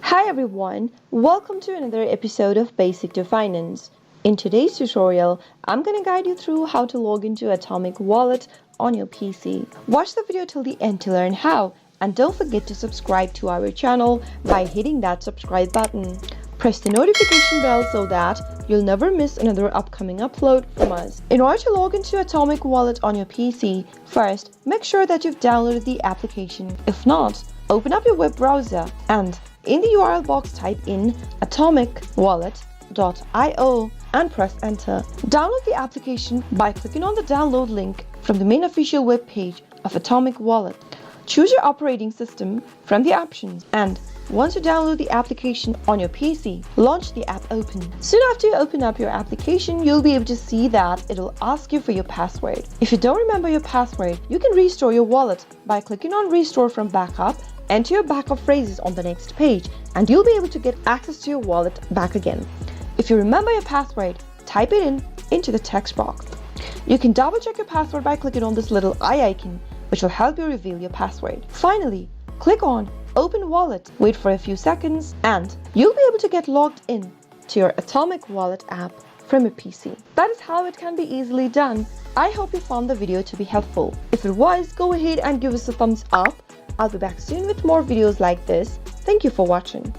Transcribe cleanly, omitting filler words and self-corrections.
Hi everyone, welcome to another episode of Basic to Finance. In today's tutorial, I'm going to guide you through how to log into Atomic Wallet on your PC. Watch the video till the end to learn how, and don't forget to subscribe to our channel by hitting that subscribe button. Press the notification bell so that you'll never miss another upcoming upload from us. In order to log into Atomic Wallet on your PC, first make sure that you've downloaded the application. If not, open up your web browser and in the URL box type in atomicwallet.io and press enter. Download the application by clicking on the download link from the main official web page of Atomic Wallet. Choose your operating system from the options, and once you download the application on your PC, launch the app open. Soon after you open up your application, you'll be able to see that it'll ask you for your password. If you don't remember your password, you can restore your wallet by clicking on Restore from Backup. Enter your backup phrases on the next page, and you'll be able to get access to your wallet back again. If you remember your password, type it into the text box. You can double check your password by clicking on this little eye icon, which will help you reveal your password. Finally, click on Open Wallet, wait for a few seconds, and you'll be able to get logged in to your Atomic Wallet app from your PC. That is how it can be easily done. I hope you found the video to be helpful. If it was, go ahead and give us a thumbs up. I'll be back soon with more videos like this. Thank you for watching.